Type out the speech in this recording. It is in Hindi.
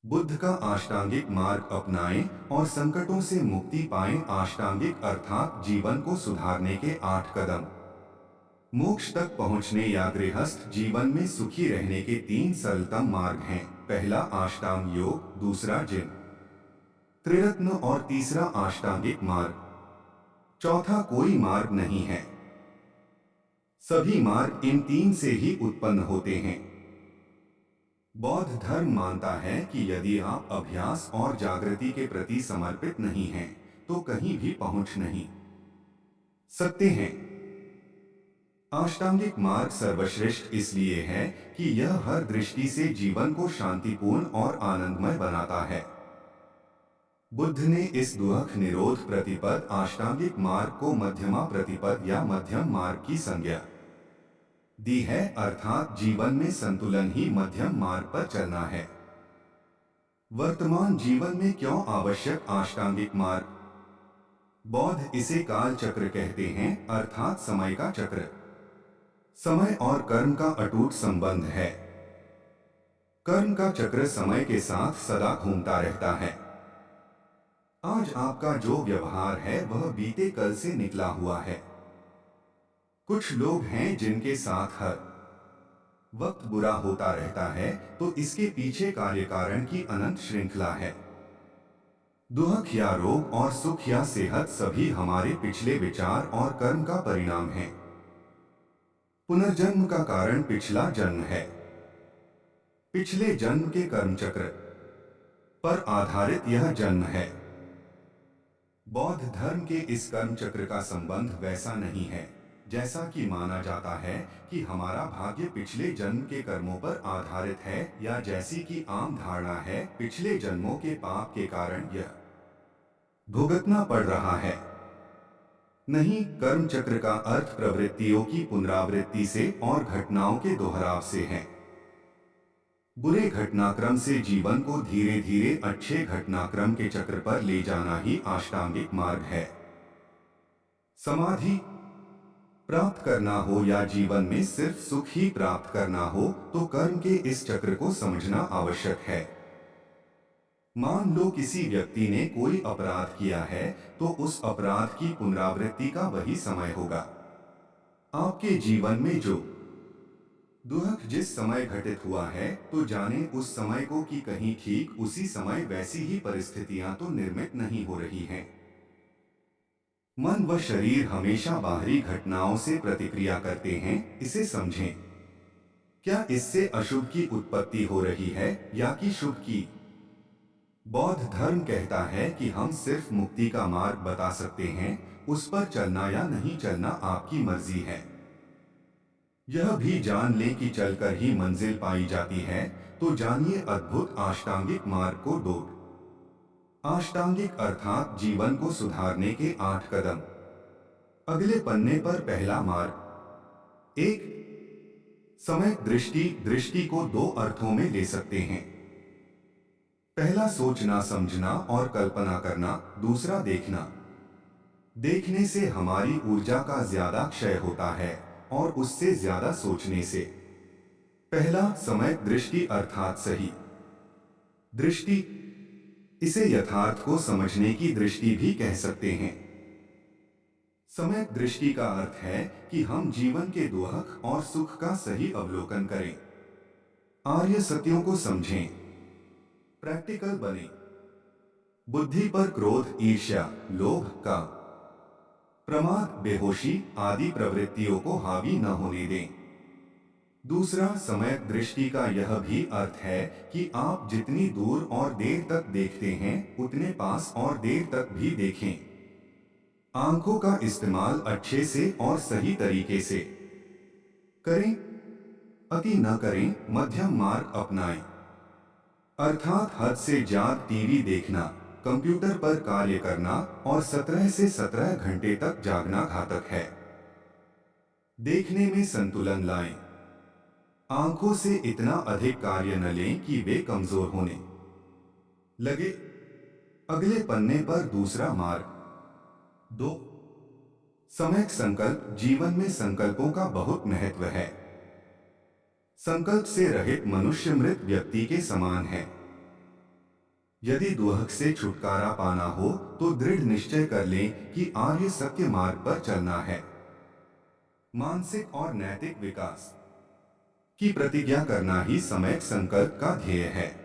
बुद्ध का अष्टांगिक मार्ग अपनाएं और संकटों से मुक्ति पाएं। अष्टांगिक अर्थात जीवन को सुधारने के 8 कदम। मोक्ष तक पहुंचने या गृहस्थ जीवन में सुखी रहने के 3 सरलतम मार्ग हैं। पहला अष्टांग योग, दूसरा जिन त्रिरत्न और तीसरा अष्टांगिक मार्ग। चौथा कोई मार्ग नहीं है। सभी मार्ग इन तीन से ही उत्पन्न होते हैं। बौद्ध धर्म मानता है कि यदि आप अभ्यास और जागृति के प्रति समर्पित नहीं हैं, तो कहीं भी पहुंच नहीं सकते हैं। अष्टांगिक मार्ग सर्वश्रेष्ठ इसलिए है कि यह हर दृष्टि से जीवन को शांतिपूर्ण और आनंदमय बनाता है। बुद्ध ने इस दुख निरोध प्रतिपद अष्टांगिक मार्ग को मध्यमा प्रतिपद या मध्यम मार्ग की संज्ञा दी है, अर्थात जीवन में संतुलन ही मध्यम मार्ग पर चलना है। वर्तमान जीवन में क्यों आवश्यक अष्टांगिक मार्ग? बौद्ध इसे काल चक्र कहते हैं, अर्थात समय का चक्र। समय और कर्म का अटूट संबंध है। कर्म का चक्र समय के साथ सदा घूमता रहता है। आज आपका जो व्यवहार है वह बीते कल से निकला हुआ है। कुछ लोग हैं जिनके साथ हर वक्त बुरा होता रहता है, तो इसके पीछे कार्य कारण की अनंत श्रृंखला है। दुख या रोग और सुख या सेहत सभी हमारे पिछले विचार और कर्म का परिणाम है। पुनर्जन्म का कारण पिछला जन्म है। पिछले जन्म के कर्म चक्र पर आधारित यह जन्म है। बौद्ध धर्म के इस कर्म चक्र का संबंध वैसा नहीं है जैसा कि माना जाता है कि हमारा भाग्य पिछले जन्म के कर्मों पर आधारित है, या जैसी कि आम धारणा है पिछले जन्मों के पाप के कारण यह भुगतना पड़ रहा है। नहीं, कर्म चक्र का अर्थ प्रवृत्तियों की पुनरावृत्ति से और घटनाओं के दोहराव से है। बुरे घटनाक्रम से जीवन को धीरे धीरे अच्छे घटनाक्रम के चक्र पर ले जाना ही अष्टांगिक मार्ग है। समाधि प्राप्त करना हो या जीवन में सिर्फ सुख ही प्राप्त करना हो, तो कर्म के इस चक्र को समझना आवश्यक है। मान लो किसी व्यक्ति ने कोई अपराध किया है, तो उस अपराध की पुनरावृत्ति का वही समय होगा। आपके जीवन में जो दुख जिस समय घटित हुआ है, तो जाने उस समय को कि कहीं ठीक उसी समय वैसी ही परिस्थितियां तो निर्मित नहीं हो रही हैं। मन व शरीर हमेशा बाहरी घटनाओं से प्रतिक्रिया करते हैं, इसे समझें। क्या इससे अशुभ की उत्पत्ति हो रही है या कि शुभ की? बौद्ध धर्म कहता है कि हम सिर्फ मुक्ति का मार्ग बता सकते हैं, उस पर चलना या नहीं चलना आपकी मर्जी है। यह भी जान लें कि चलकर ही मंजिल पाई जाती है, तो जानिए अद्भुत अष्टांगिक मार्ग को डोर। अष्टांगिक अर्थात जीवन को सुधारने के 8 कदम। अगले पन्ने पर पहला मार्ग। एक, समय दृष्टि। दृष्टि को दो अर्थों में ले सकते हैं। पहला सोचना समझना और कल्पना करना, दूसरा देखना। देखने से हमारी ऊर्जा का ज्यादा क्षय होता है और उससे ज्यादा सोचने से। पहला समय दृष्टि अर्थात सही दृष्टि। इसे यथार्थ को समझने की दृष्टि भी कह सकते हैं। समय दृष्टि का अर्थ है कि हम जीवन के दुख और सुख का सही अवलोकन करें, आर्य सत्यों को समझें, प्रैक्टिकल बने। बुद्धि पर क्रोध, ईर्ष्या, लोभ का प्रमाद, बेहोशी आदि प्रवृत्तियों को हावी न होने दें। दूसरा समय दृष्टि का यह भी अर्थ है कि आप जितनी दूर और देर तक देखते हैं, उतने पास और देर तक भी देखें। आंखों का इस्तेमाल अच्छे से और सही तरीके से करें, अति न करें, मध्यम मार्ग अपनाएं। अर्थात हद से ज्यादा टीवी देखना, कंप्यूटर पर कार्य करना और 17 से 17 घंटे तक जागना घातक है। देखने में संतुलन लाएं। आंखों से इतना अधिक कार्य न लें कि वे कमजोर होने लगे। अगले पन्ने पर दूसरा मार्ग। 2, सम्यक संकल्प। जीवन में संकल्पों का बहुत महत्व है। संकल्प से रहित मनुष्य मृत व्यक्ति के समान है। यदि दुहक से छुटकारा पाना हो तो दृढ़ निश्चय कर लें कि आर्य सत्य मार्ग पर चलना है। मानसिक और नैतिक विकास की प्रतिज्ञा करना ही सम्यक संकल्प का ध्येय है।